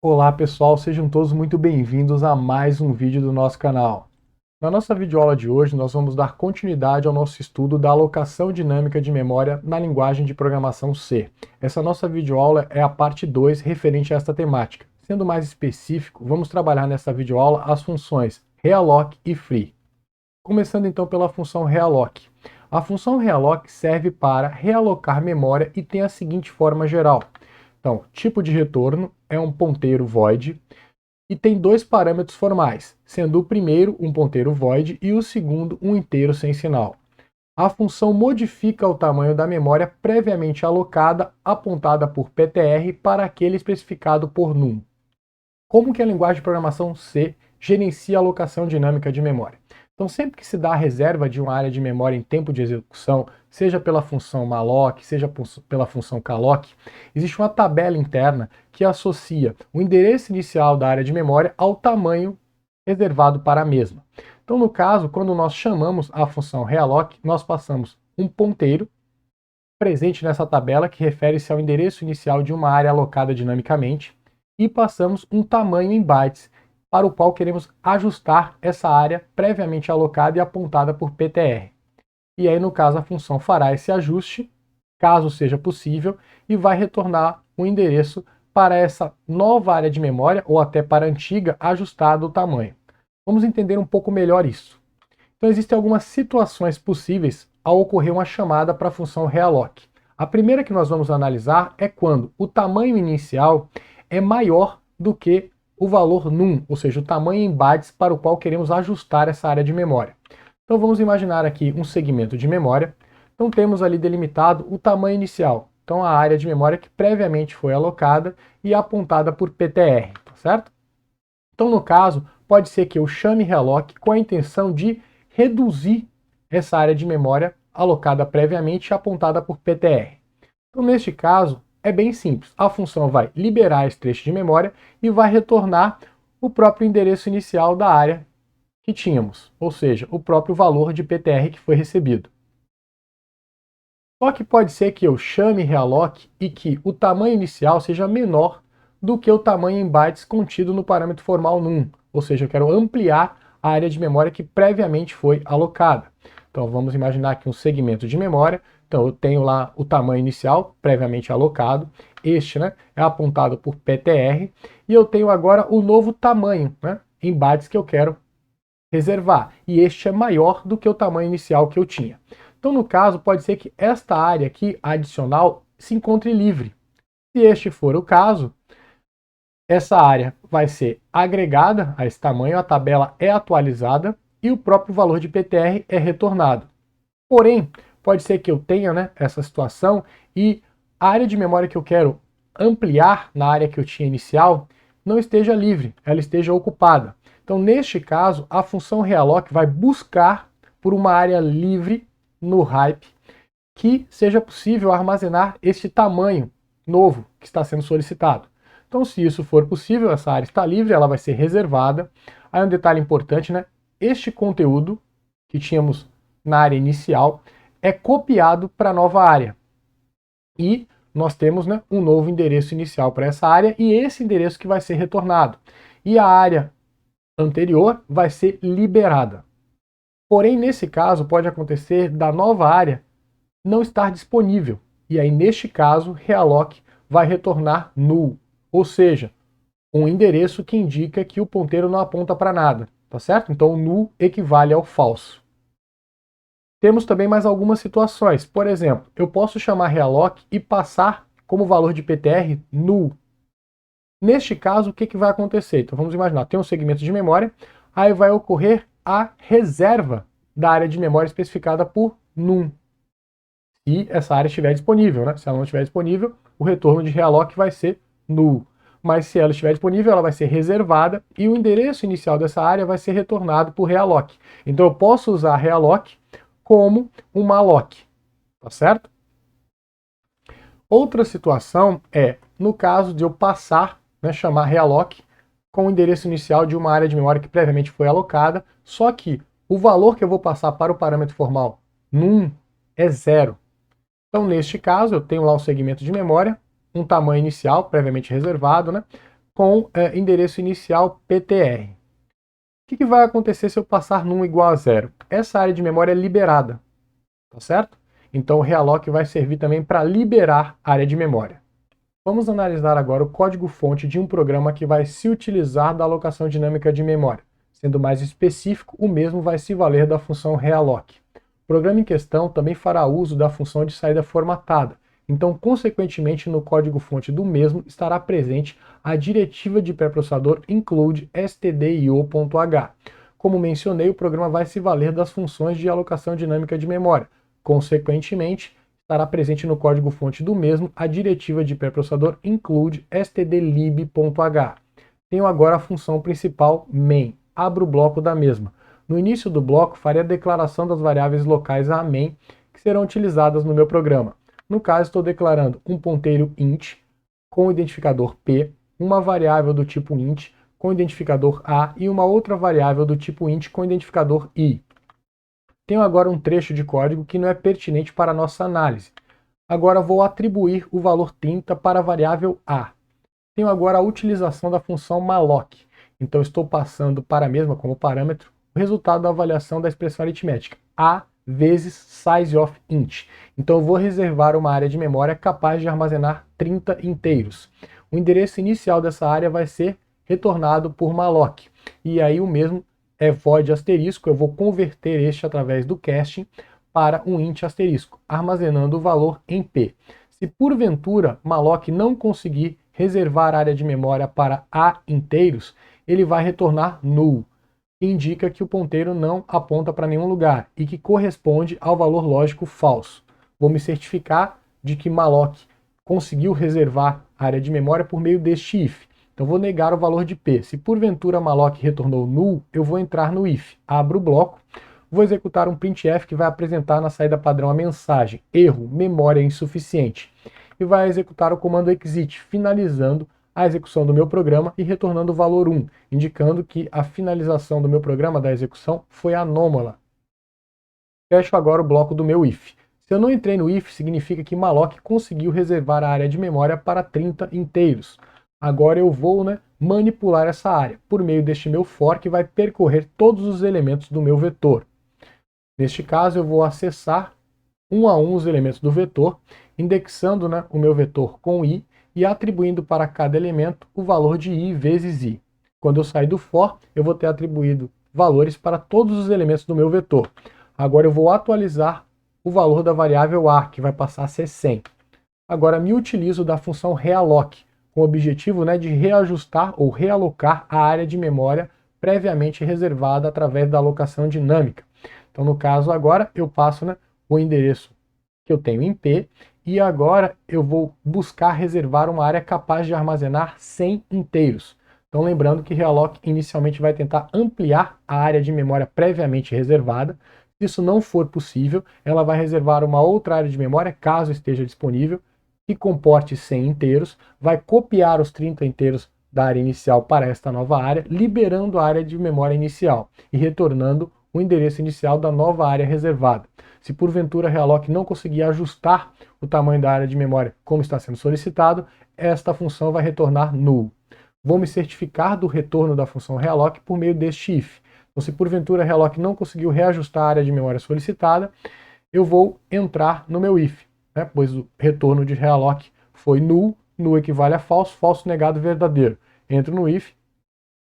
Olá pessoal, sejam todos muito bem-vindos a mais um vídeo do nosso canal. Na nossa videoaula de hoje, nós vamos dar continuidade ao nosso estudo da alocação dinâmica de memória na linguagem de programação C. Essa nossa videoaula é a parte 2 referente a esta temática. Sendo mais específico, vamos trabalhar nessa videoaula as funções realloc e free. Começando então pela função realloc. A função realloc serve para realocar memória e tem a seguinte forma geral. Então, tipo de retorno é um ponteiro void e tem dois parâmetros formais, sendo o primeiro um ponteiro void e o segundo um inteiro sem sinal. A função modifica o tamanho da memória previamente alocada, apontada por PTR, para aquele especificado por num. Como que a linguagem de programação C gerencia a alocação dinâmica de memória? Então, sempre que se dá a reserva de uma área de memória em tempo de execução, seja pela função malloc, seja pela função calloc, existe uma tabela interna que associa o endereço inicial da área de memória ao tamanho reservado para a mesma. Então, no caso, quando nós chamamos a função realloc, nós passamos um ponteiro presente nessa tabela que refere-se ao endereço inicial de uma área alocada dinamicamente e passamos um tamanho em bytes para o qual queremos ajustar essa área previamente alocada e apontada por PTR. E aí, no caso, a função fará esse ajuste, caso seja possível, e vai retornar o endereço para essa nova área de memória, ou até para a antiga, ajustado o tamanho. Vamos entender um pouco melhor isso. Então, existem algumas situações possíveis ao ocorrer uma chamada para a função realloc. A primeira que nós vamos analisar é quando o tamanho inicial é maior do que o valor num, ou seja, o tamanho em bytes para o qual queremos ajustar essa área de memória. Então vamos imaginar aqui um segmento de memória. Então temos ali delimitado o tamanho inicial, então a área de memória que previamente foi alocada e apontada por PTR, tá certo? Então no caso, pode ser que eu chame realloc com a intenção de reduzir essa área de memória alocada previamente e apontada por PTR. Então, neste caso, é bem simples. A função vai liberar esse trecho de memória e vai retornar o próprio endereço inicial da área que tínhamos, ou seja, o próprio valor de PTR que foi recebido. Só que pode ser que eu chame realloc e que o tamanho inicial seja menor do que o tamanho em bytes contido no parâmetro formal num, ou seja, eu quero ampliar a área de memória que previamente foi alocada. Então vamos imaginar aqui um segmento de memória, então eu tenho lá o tamanho inicial previamente alocado, este é apontado por PTR, e eu tenho agora o novo tamanho em bytes que eu quero reservar, e este é maior do que o tamanho inicial que eu tinha. Então, no caso, pode ser que esta área aqui, adicional, se encontre livre. Se este for o caso, essa área vai ser agregada a esse tamanho, a tabela é atualizada e o próprio valor de PTR é retornado. Porém, pode ser que eu tenha essa situação e a área de memória que eu quero ampliar na área que eu tinha inicial não esteja livre, ela esteja ocupada. Então, neste caso, a função realloc vai buscar por uma área livre no hype que seja possível armazenar este tamanho novo que está sendo solicitado. Então, se isso for possível, essa área está livre, ela vai ser reservada. Aí um detalhe importante, este conteúdo que tínhamos na área inicial é copiado para a nova área. E nós temos um novo endereço inicial para essa área e esse endereço que vai ser retornado. E a área anterior vai ser liberada. Porém, nesse caso, pode acontecer da nova área não estar disponível. E aí, neste caso, realloc vai retornar null, ou seja, um endereço que indica que o ponteiro não aponta para nada, tá certo? Então, o null equivale ao falso. Temos também mais algumas situações. Por exemplo, eu posso chamar realloc e passar como valor de PTR null. Neste caso, o que vai acontecer? Então vamos imaginar, tem um segmento de memória, aí vai ocorrer a reserva da área de memória especificada por num. E essa área estiver disponível, Se ela não estiver disponível, o retorno de realloc vai ser null. Mas se ela estiver disponível, ela vai ser reservada e o endereço inicial dessa área vai ser retornado por realloc. Então eu posso usar realloc como um malloc, tá certo? Outra situação é no caso de eu passar, chamar realloc com o endereço inicial de uma área de memória que previamente foi alocada, só que o valor que eu vou passar para o parâmetro formal num é zero. Então, neste caso, eu tenho lá um segmento de memória, um tamanho inicial previamente reservado, com endereço inicial PTR. O que vai acontecer se eu passar num igual a zero? Essa área de memória é liberada, tá certo? Então o realloc vai servir também para liberar a área de memória. Vamos analisar agora o código-fonte de um programa que vai se utilizar da alocação dinâmica de memória. Sendo mais específico, o mesmo vai se valer da função realloc. O programa em questão também fará uso da função de saída formatada, então, consequentemente, no código-fonte do mesmo estará presente a diretiva de pré-processador include stdio.h. Como mencionei, o programa vai se valer das funções de alocação dinâmica de memória. Consequentemente, estará presente no código-fonte do mesmo a diretiva de pré-processador include stdlib.h. Tenho agora a função principal main. Abro o bloco da mesma. No início do bloco, farei a declaração das variáveis locais a main que serão utilizadas no meu programa. No caso, estou declarando um ponteiro int com o identificador p, uma variável do tipo int com o identificador a e uma outra variável do tipo int com o identificador i. Tenho agora um trecho de código que não é pertinente para a nossa análise. Agora vou atribuir o valor 30 para a variável a. Tenho agora a utilização da função malloc. Então estou passando para a mesma como parâmetro o resultado da avaliação da expressão aritmética, a vezes size of int. Então eu vou reservar uma área de memória capaz de armazenar 30 inteiros. O endereço inicial dessa área vai ser retornado por malloc. E aí o mesmo é void asterisco, eu vou converter este através do casting para um int asterisco, armazenando o valor em p. Se porventura malloc não conseguir reservar área de memória para a inteiros, ele vai retornar null, que indica que o ponteiro não aponta para nenhum lugar e que corresponde ao valor lógico falso. Vou me certificar de que malloc conseguiu reservar a área de memória por meio deste if. Então vou negar o valor de p. Se porventura malloc retornou null, eu vou entrar no if. Abro o bloco, vou executar um printf que vai apresentar na saída padrão a mensagem erro, memória insuficiente. E vai executar o comando exit, finalizando a execução do meu programa e retornando o valor 1, indicando que a finalização do meu programa da execução foi anômala. Fecho agora o bloco do meu if. Se eu não entrei no if, significa que malloc conseguiu reservar a área de memória para 30 inteiros. Agora eu vou manipular essa área por meio deste meu for que vai percorrer todos os elementos do meu vetor. Neste caso, eu vou acessar um a um os elementos do vetor, indexando o meu vetor com i e atribuindo para cada elemento o valor de i vezes i. Quando eu sair do for, eu vou ter atribuído valores para todos os elementos do meu vetor. Agora eu vou atualizar o valor da variável a, que vai passar a ser 100. Agora me utilizo da função realloc, com o objetivo de reajustar ou realocar a área de memória previamente reservada através da alocação dinâmica. Então, no caso agora, eu passo o endereço que eu tenho em P, e agora eu vou buscar reservar uma área capaz de armazenar 100 inteiros. Então lembrando que realloc inicialmente vai tentar ampliar a área de memória previamente reservada. Se isso não for possível, ela vai reservar uma outra área de memória, caso esteja disponível, que comporte 100 inteiros, vai copiar os 30 inteiros da área inicial para esta nova área, liberando a área de memória inicial e retornando o endereço inicial da nova área reservada. Se porventura a realloc não conseguir ajustar o tamanho da área de memória como está sendo solicitado, esta função vai retornar null. Vou me certificar do retorno da função realloc por meio deste if. Então, se porventura a realloc não conseguiu reajustar a área de memória solicitada, eu vou entrar no meu if, pois o retorno de realloc foi null, null equivale a falso, falso negado verdadeiro. Entro no if.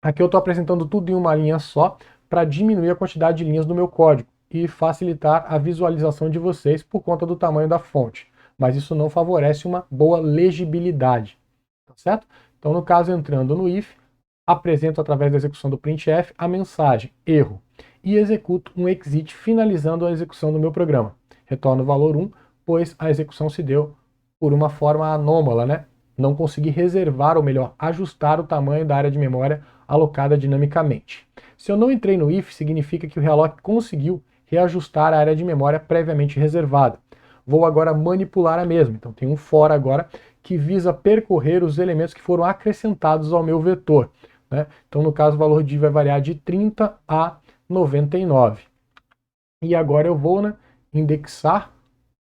Aqui eu estou apresentando tudo em uma linha só para diminuir a quantidade de linhas do meu código e facilitar a visualização de vocês por conta do tamanho da fonte. Mas isso não favorece uma boa legibilidade, tá certo? Então, no caso, entrando no if, apresento através da execução do printf a mensagem erro e executo um exit finalizando a execução do meu programa. Retorno o valor 1, pois a execução se deu por uma forma anômala, Não consegui reservar, ou melhor, ajustar o tamanho da área de memória alocada dinamicamente. Se eu não entrei no if, significa que o realloc conseguiu reajustar a área de memória previamente reservada. Vou agora manipular a mesma. Então tem um for agora que visa percorrer os elementos que foram acrescentados ao meu vetor. Então no caso o valor de i vai variar de 30 a 99. E agora eu vou indexar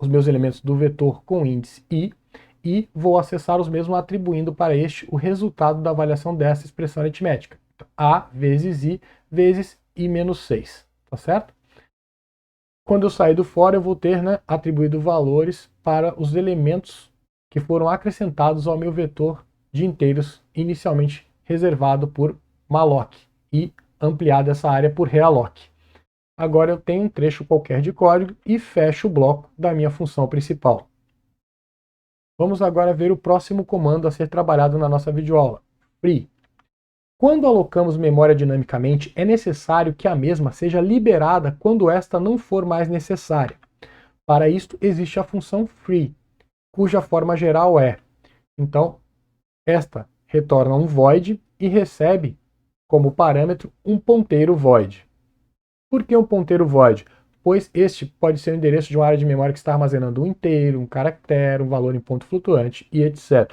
os meus elementos do vetor com índice i e vou acessar os mesmos atribuindo para este o resultado da avaliação dessa expressão aritmética. Então, A vezes I menos 6, tá certo? Quando eu sair do for, eu vou ter, atribuído valores para os elementos que foram acrescentados ao meu vetor de inteiros inicialmente reservado por malloc e ampliado essa área por realloc. Agora eu tenho um trecho qualquer de código e fecho o bloco da minha função principal. Vamos agora ver o próximo comando a ser trabalhado na nossa videoaula, free. Quando alocamos memória dinamicamente, é necessário que a mesma seja liberada quando esta não for mais necessária. Para isto, existe a função free, cuja forma geral é, então, esta retorna um void e recebe como parâmetro um ponteiro void. Por que um ponteiro void? Pois este pode ser o endereço de uma área de memória que está armazenando um inteiro, um caractere, um valor em ponto flutuante e etc.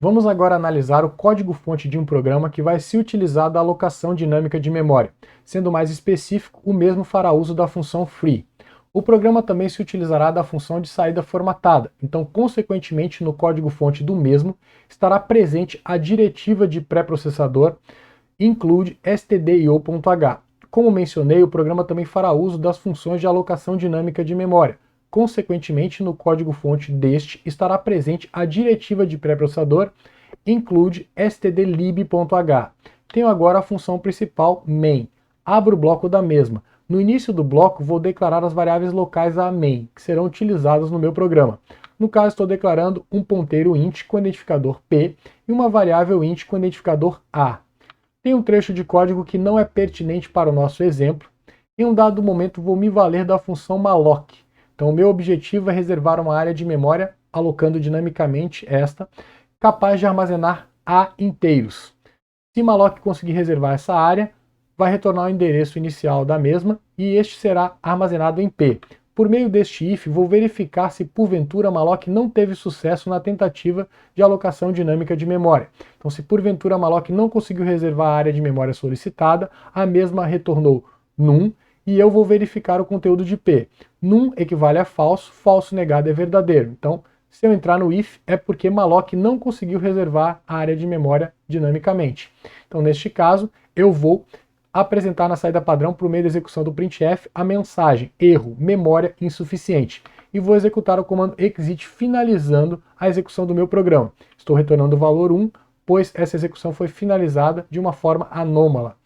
Vamos agora analisar o código-fonte de um programa que vai se utilizar da alocação dinâmica de memória. Sendo mais específico, o mesmo fará uso da função free. O programa também se utilizará da função de saída formatada, então, consequentemente, no código-fonte do mesmo estará presente a diretiva de pré-processador include stdio.h. Como mencionei, o programa também fará uso das funções de alocação dinâmica de memória. Consequentemente, no código-fonte deste estará presente a diretiva de pré-processador include stdlib.h. Tenho agora a função principal main. Abro o bloco da mesma. No início do bloco, vou declarar as variáveis locais a main, que serão utilizadas no meu programa. No caso, estou declarando um ponteiro int com identificador p e uma variável int com identificador a. Tem um trecho de código que não é pertinente para o nosso exemplo. Em um dado momento, vou me valer da função malloc. Então, o meu objetivo é reservar uma área de memória, alocando dinamicamente esta, capaz de armazenar A inteiros. Se malloc conseguir reservar essa área, vai retornar o endereço inicial da mesma e este será armazenado em P. Por meio deste if, vou verificar se porventura malloc não teve sucesso na tentativa de alocação dinâmica de memória. Então, se porventura malloc não conseguiu reservar a área de memória solicitada, a mesma retornou num, e eu vou verificar o conteúdo de P. Num equivale a falso, falso negado é verdadeiro. Então, se eu entrar no if, é porque malloc não conseguiu reservar a área de memória dinamicamente. Então, neste caso, eu vou apresentar na saída padrão, por meio da execução do printf, a mensagem erro, memória insuficiente. E vou executar o comando exit, finalizando a execução do meu programa. Estou retornando o valor 1, pois essa execução foi finalizada de uma forma anômala.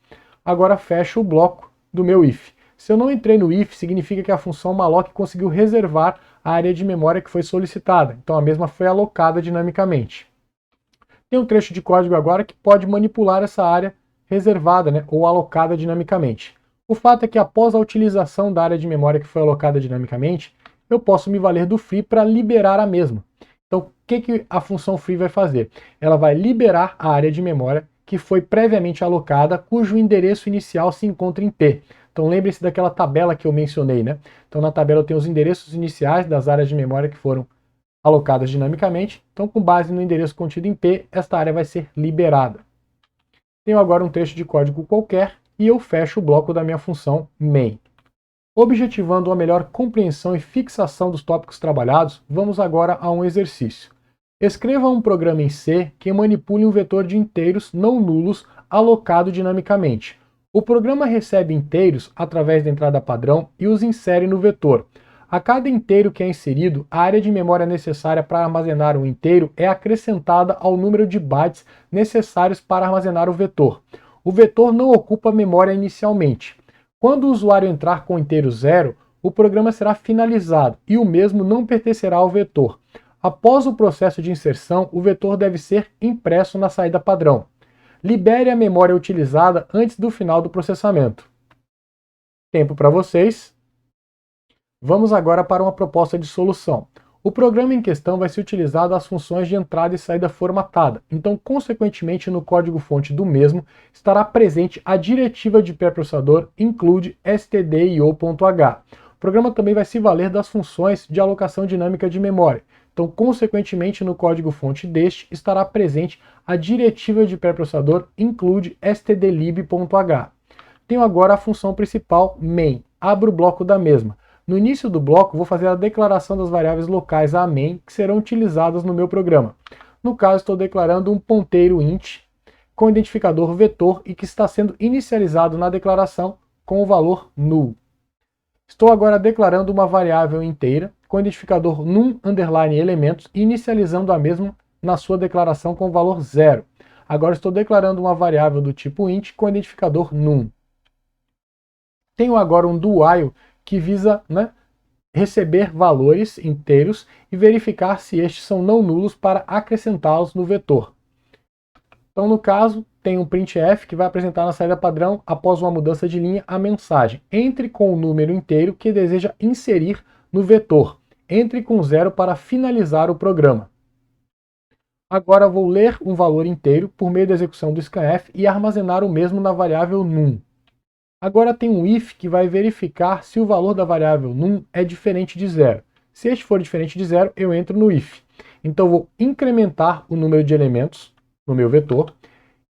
Agora fecho o bloco do meu if. Se eu não entrei no if, significa que a função malloc conseguiu reservar a área de memória que foi solicitada. Então a mesma foi alocada dinamicamente. Tem um trecho de código agora que pode manipular essa área reservada, ou alocada dinamicamente. O fato é que após a utilização da área de memória que foi alocada dinamicamente, eu posso me valer do free para liberar a mesma. Então, o que a função free vai fazer? Ela vai liberar a área de memória que foi previamente alocada, cujo endereço inicial se encontra em P. Então, lembre-se daquela tabela que eu mencionei, Então, na tabela eu tenho os endereços iniciais das áreas de memória que foram alocadas dinamicamente. Então, com base no endereço contido em P, esta área vai ser liberada. Tenho agora um trecho de código qualquer e eu fecho o bloco da minha função main. Objetivando uma melhor compreensão e fixação dos tópicos trabalhados, vamos agora a um exercício. Escreva um programa em C que manipule um vetor de inteiros não nulos alocado dinamicamente. O programa recebe inteiros através da entrada padrão e os insere no vetor. A cada inteiro que é inserido, a área de memória necessária para armazenar um inteiro é acrescentada ao número de bytes necessários para armazenar o vetor. O vetor não ocupa memória inicialmente. Quando o usuário entrar com o inteiro 0, o programa será finalizado e o mesmo não pertencerá ao vetor. Após o processo de inserção, o vetor deve ser impresso na saída padrão. Libere a memória utilizada antes do final do processamento. Tempo para vocês. Vamos agora para uma proposta de solução. O programa em questão vai ser utilizado as funções de entrada e saída formatada, então, consequentemente, no código-fonte do mesmo estará presente a diretiva de pré-processador include stdio.h. O programa também vai se valer das funções de alocação dinâmica de memória, então, consequentemente, no código-fonte deste estará presente a diretiva de pré-processador include stdlib.h. Tenho agora a função principal main. Abro o bloco da mesma. No início do bloco, vou fazer a declaração das variáveis locais a main que serão utilizadas no meu programa. No caso, estou declarando um ponteiro int com identificador vetor e que está sendo inicializado na declaração com o valor null. Estou agora declarando uma variável inteira com identificador num_elementos e inicializando a mesma na sua declaração com o valor 0. Agora estou declarando uma variável do tipo int com identificador num. Tenho agora um do while que visa, receber valores inteiros e verificar se estes são não nulos para acrescentá-los no vetor. Então, no caso, tem um printf que vai apresentar na saída padrão, após uma mudança de linha, a mensagem: entre com o número inteiro que deseja inserir no vetor. Entre com 0 para finalizar o programa. Agora vou ler um valor inteiro por meio da execução do scanf e armazenar o mesmo na variável num. Agora tem um if que vai verificar se o valor da variável num é diferente de 0. Se este for diferente de 0, eu entro no if. Então vou incrementar o número de elementos no meu vetor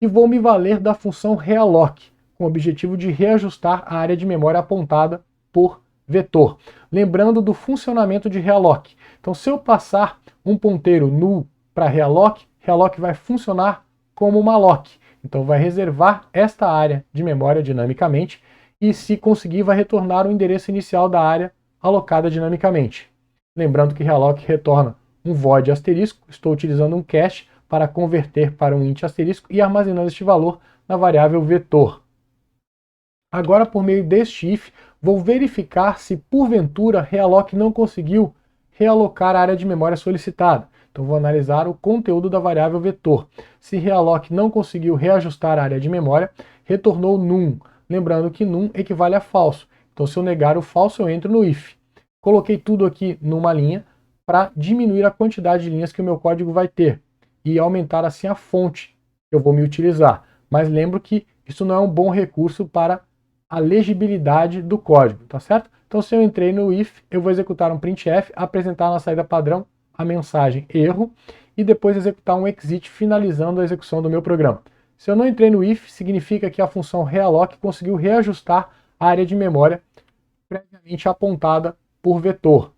e vou me valer da função realloc, com o objetivo de reajustar a área de memória apontada por vetor. Lembrando do funcionamento de realloc. Então, se eu passar um ponteiro null para realloc, realloc vai funcionar como uma loc. Então vai reservar esta área de memória dinamicamente e, se conseguir, vai retornar o endereço inicial da área alocada dinamicamente. Lembrando que realloc retorna um void asterisco, estou utilizando um cache para converter para um int asterisco e armazenando este valor na variável vetor. Agora, por meio deste if, vou verificar se porventura realloc não conseguiu realocar a área de memória solicitada. Então vou analisar o conteúdo da variável vetor. Se realloc não conseguiu reajustar a área de memória, retornou num. Lembrando que num equivale a falso. Então, se eu negar o falso, eu entro no if. Coloquei tudo aqui numa linha para diminuir a quantidade de linhas que o meu código vai ter e aumentar assim a fonte que eu vou me utilizar. Mas lembro que isso não é um bom recurso para a legibilidade do código, tá certo? Então, se eu entrei no if, eu vou executar um printf, apresentar na saída padrão a mensagem erro e depois executar um exit finalizando a execução do meu programa. Se eu não entrei no if, significa que a função realloc conseguiu reajustar a área de memória previamente apontada por vetor.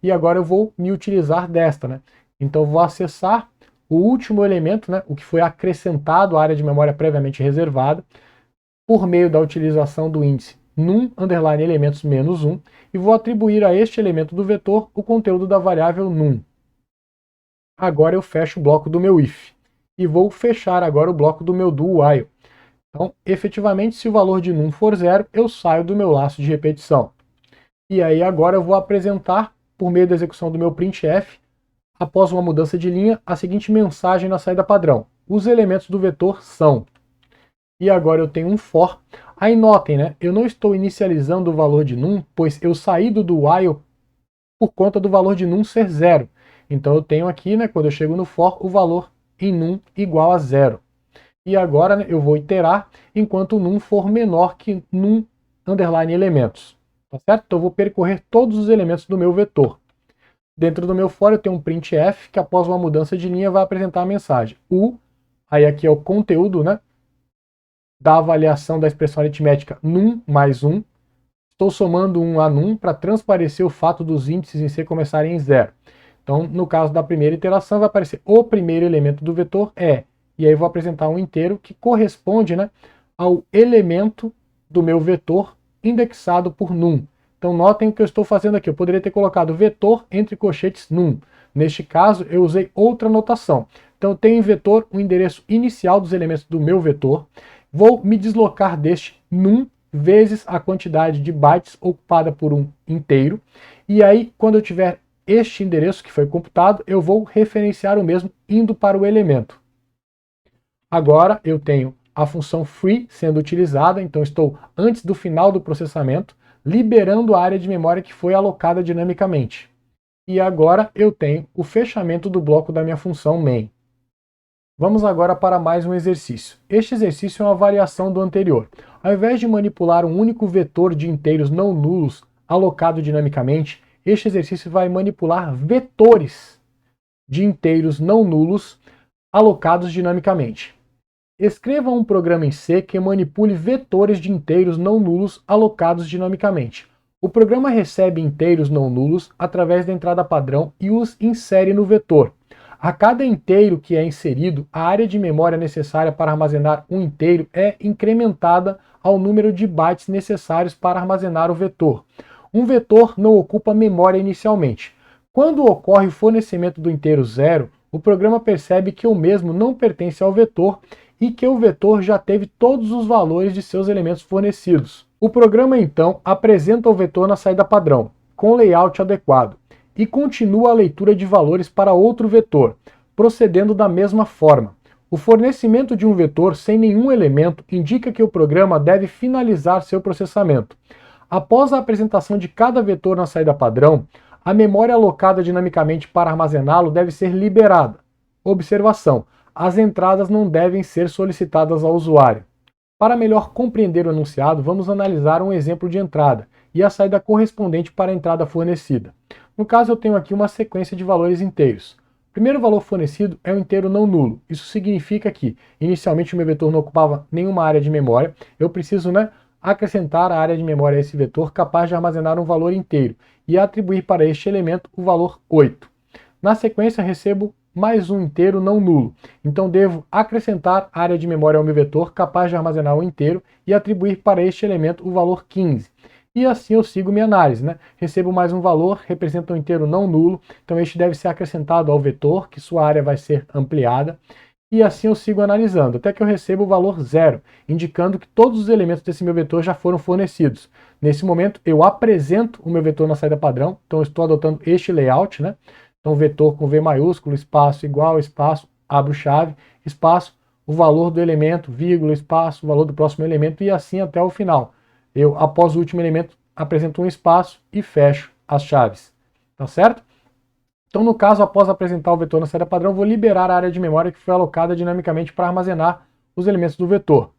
E agora eu vou me utilizar desta, Então eu vou acessar o último elemento, o que foi acrescentado à área de memória previamente reservada, por meio da utilização do índice num_elementos menos 1, e vou atribuir a este elemento do vetor o conteúdo da variável num. Agora eu fecho o bloco do meu if. E vou fechar agora o bloco do meu do while. Então, efetivamente, se o valor de num for 0, eu saio do meu laço de repetição. E aí agora eu vou apresentar, por meio da execução do meu printf, após uma mudança de linha, a seguinte mensagem na saída padrão: os elementos do vetor são. E agora eu tenho um for. Aí notem, eu não estou inicializando o valor de num, pois eu saí do while por conta do valor de num ser 0. Então eu tenho aqui, quando eu chego no for, o valor em num igual a 0. E agora eu vou iterar enquanto o num for menor que num_elementos. Tá certo? Então eu vou percorrer todos os elementos do meu vetor. Dentro do meu for eu tenho um printf que, após uma mudança de linha, vai apresentar a mensagem aí aqui é o conteúdo, da avaliação da expressão aritmética num mais 1. Estou somando 1 a num para transparecer o fato dos índices em C começarem em 0. Então, no caso da primeira iteração, vai aparecer o primeiro elemento do vetor e aí vou apresentar um inteiro que corresponde, ao elemento do meu vetor indexado por num. Então, notem o que eu estou fazendo aqui. Eu poderia ter colocado vetor entre colchetes num. Neste caso, eu usei outra notação. Então, eu tenho em vetor o endereço inicial dos elementos do meu vetor. Vou me deslocar deste num vezes a quantidade de bytes ocupada por um inteiro. E aí, quando eu tiver este endereço que foi computado, eu vou referenciar o mesmo indo para o elemento. Agora eu tenho a função free sendo utilizada, então estou antes do final do processamento, liberando a área de memória que foi alocada dinamicamente. E agora eu tenho o fechamento do bloco da minha função main. Vamos agora para mais um exercício. Este exercício é uma variação do anterior. Ao invés de manipular um único vetor de inteiros não nulos alocado dinamicamente, este exercício vai manipular vetores de inteiros não nulos alocados dinamicamente. Escreva um programa em C que manipule vetores de inteiros não nulos alocados dinamicamente. O programa recebe inteiros não nulos através da entrada padrão e os insere no vetor. A cada inteiro que é inserido, a área de memória necessária para armazenar um inteiro é incrementada ao número de bytes necessários para armazenar o vetor. Um vetor não ocupa memória inicialmente. Quando ocorre o fornecimento do inteiro zero, o programa percebe que o mesmo não pertence ao vetor e que o vetor já teve todos os valores de seus elementos fornecidos. O programa então apresenta o vetor na saída padrão, com layout adequado, e continua a leitura de valores para outro vetor, procedendo da mesma forma. O fornecimento de um vetor sem nenhum elemento indica que o programa deve finalizar seu processamento. Após a apresentação de cada vetor na saída padrão, a memória alocada dinamicamente para armazená-lo deve ser liberada. Observação: as entradas não devem ser solicitadas ao usuário. Para melhor compreender o enunciado, vamos analisar um exemplo de entrada e a saída correspondente para a entrada fornecida. No caso, eu tenho aqui uma sequência de valores inteiros. O primeiro valor fornecido é um inteiro não nulo. Isso significa que, inicialmente, o meu vetor não ocupava nenhuma área de memória. Eu preciso, acrescentar a área de memória a esse vetor capaz de armazenar um valor inteiro e atribuir para este elemento o valor 8. Na sequência, recebo mais um inteiro não nulo. Então devo acrescentar área de memória ao meu vetor capaz de armazenar um inteiro e atribuir para este elemento o valor 15. E assim eu sigo minha análise, Recebo mais um valor, representa um inteiro não nulo, então este deve ser acrescentado ao vetor, que sua área vai ser ampliada. E assim eu sigo analisando, até que eu recebo o valor 0, indicando que todos os elementos desse meu vetor já foram fornecidos. Nesse momento, eu apresento o meu vetor na saída padrão, então eu estou adotando este layout, Então, vetor com V maiúsculo, espaço igual, espaço, abro chave, espaço, o valor do elemento, vírgula, espaço, o valor do próximo elemento e assim até o final. Eu, após o último elemento, apresento um espaço e fecho as chaves. Tá certo? Então, no caso, após apresentar o vetor na saída padrão, vou liberar a área de memória que foi alocada dinamicamente para armazenar os elementos do vetor.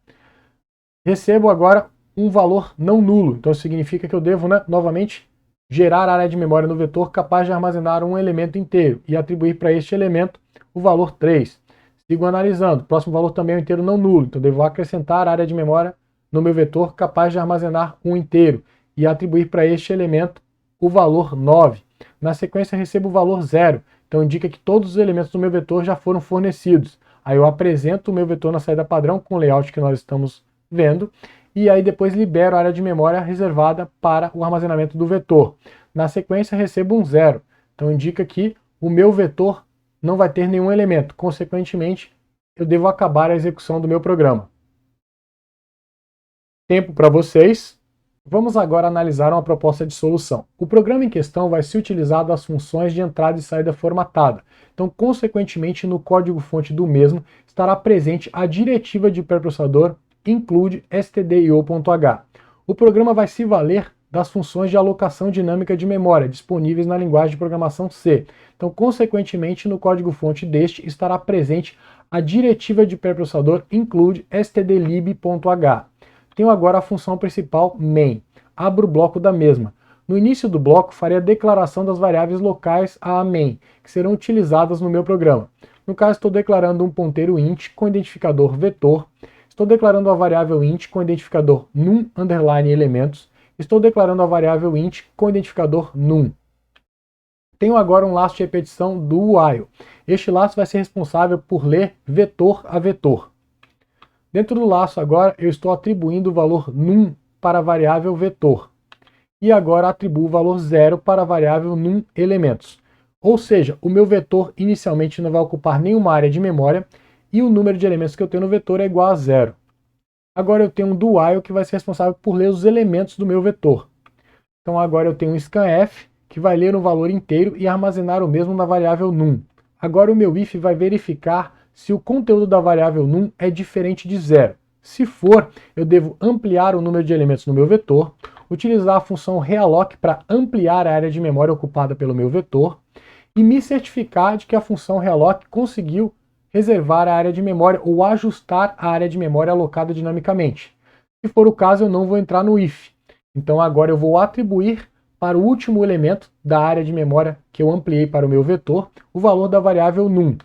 Recebo agora um valor não nulo, então isso significa que eu devo, novamente, gerar a área de memória no vetor capaz de armazenar um elemento inteiro e atribuir para este elemento o valor 3. Sigo analisando. O próximo valor também é um inteiro não nulo, então devo acrescentar a área de memória no meu vetor capaz de armazenar um inteiro e atribuir para este elemento o valor 9. Na sequência recebo o valor 0, então indica que todos os elementos do meu vetor já foram fornecidos. Aí eu apresento o meu vetor na saída padrão com o layout que nós estamos vendo, e aí depois libero a área de memória reservada para o armazenamento do vetor. Na sequência recebo um 0, então indica que o meu vetor não vai ter nenhum elemento, consequentemente eu devo acabar a execução do meu programa. Tempo para vocês. Vamos agora analisar uma proposta de solução. O programa em questão vai se utilizar das funções de entrada e saída formatada, então consequentemente no código-fonte do mesmo estará presente a diretiva de pré-processador include stdio.h. O programa vai se valer das funções de alocação dinâmica de memória disponíveis na linguagem de programação C. Então, consequentemente, no código-fonte deste estará presente a diretiva de pré-processador include stdlib.h. Tenho agora a função principal main. Abro o bloco da mesma. No início do bloco, farei a declaração das variáveis locais à main, que serão utilizadas no meu programa. No caso, estou declarando um ponteiro int com identificador vetor. Estou declarando a variável int com identificador num_elementos. Estou declarando a variável int com identificador num. Tenho agora um laço de repetição do while. Este laço vai ser responsável por ler vetor a vetor. Dentro do laço agora eu estou atribuindo o valor num para a variável vetor. E agora atribuo o valor 0 para a variável num_elementos. Ou seja, o meu vetor inicialmente não vai ocupar nenhuma área de memória, e o número de elementos que eu tenho no vetor é igual a 0. Agora eu tenho um do while que vai ser responsável por ler os elementos do meu vetor. Então agora eu tenho um scanf que vai ler um valor inteiro e armazenar o mesmo na variável num. Agora o meu if vai verificar se o conteúdo da variável num é diferente de 0. Se for, eu devo ampliar o número de elementos no meu vetor, utilizar a função realloc para ampliar a área de memória ocupada pelo meu vetor e me certificar de que a função realloc conseguiu reservar a área de memória ou ajustar a área de memória alocada dinamicamente. Se for o caso, eu não vou entrar no if. Então agora eu vou atribuir para o último elemento da área de memória que eu ampliei para o meu vetor o valor da variável num.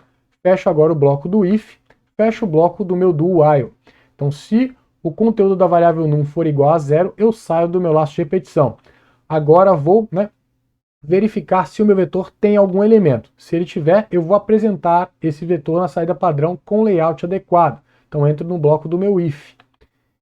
Fecho agora o bloco do if, fecho o bloco do meu do while. Então se o conteúdo da variável num for igual a 0, eu saio do meu laço de repetição. Agora vou, verificar se o meu vetor tem algum elemento. Se ele tiver, eu vou apresentar esse vetor na saída padrão com layout adequado. Então entro no bloco do meu if.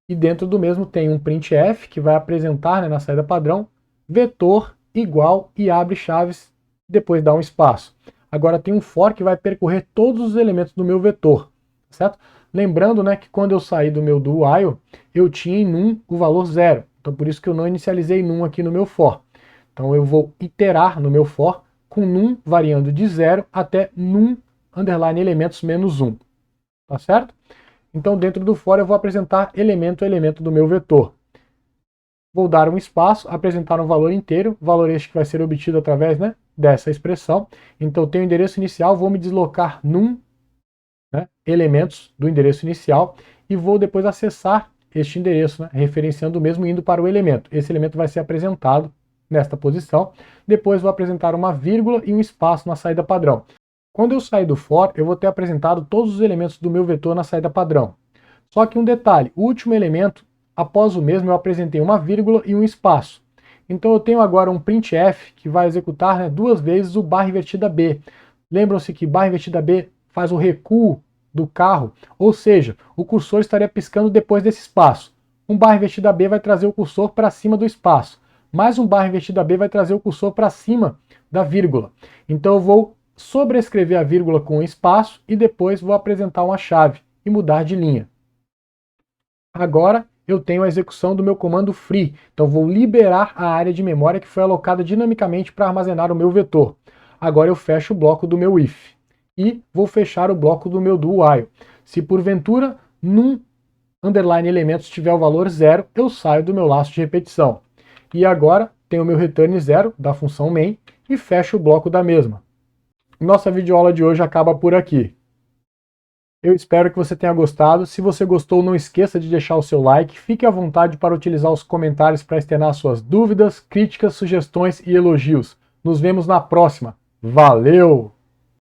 E dentro do mesmo tem um printf que vai apresentar, na saída padrão, vetor igual e abre chaves, depois dá um espaço. Agora tem um for que vai percorrer todos os elementos do meu vetor, certo? Lembrando, que quando eu saí do meu do while, eu tinha em num o valor 0. Então por isso que eu não inicializei num aqui no meu for. Então eu vou iterar no meu for com num variando de 0 até num underline elementos menos 1. Tá certo? Então dentro do for eu vou apresentar elemento a elemento do meu vetor. Vou dar um espaço, apresentar um valor inteiro, valor este que vai ser obtido através dessa expressão. Então eu tenho o endereço inicial, vou me deslocar num elementos do endereço inicial e vou depois acessar este endereço, referenciando o mesmo indo para o elemento. Esse elemento vai ser apresentado nesta posição. Depois vou apresentar uma vírgula e um espaço na saída padrão. Quando eu sair do for, eu vou ter apresentado todos os elementos do meu vetor na saída padrão. Só que um detalhe, o último elemento, após o mesmo, eu apresentei uma vírgula e um espaço. Então eu tenho agora um printf que vai executar duas vezes o barra invertida b. Lembram-se que barra invertida b faz o recuo do carro, ou seja, o cursor estaria piscando depois desse espaço. Um barra invertida b vai trazer o cursor para cima do espaço. Mais um barra invertida b vai trazer o cursor para cima da vírgula. Então eu vou sobrescrever a vírgula com um espaço e depois vou apresentar uma chave e mudar de linha. Agora eu tenho a execução do meu comando free, então vou liberar a área de memória que foi alocada dinamicamente para armazenar o meu vetor. Agora eu fecho o bloco do meu if e vou fechar o bloco do meu do while. Se porventura num underline elementos tiver o valor 0, eu saio do meu laço de repetição. E agora tenho o meu return 0 da função main e fecho o bloco da mesma. Nossa videoaula de hoje acaba por aqui. Eu espero que você tenha gostado. Se você gostou, não esqueça de deixar o seu like. Fique à vontade para utilizar os comentários para externar suas dúvidas, críticas, sugestões e elogios. Nos vemos na próxima. Valeu!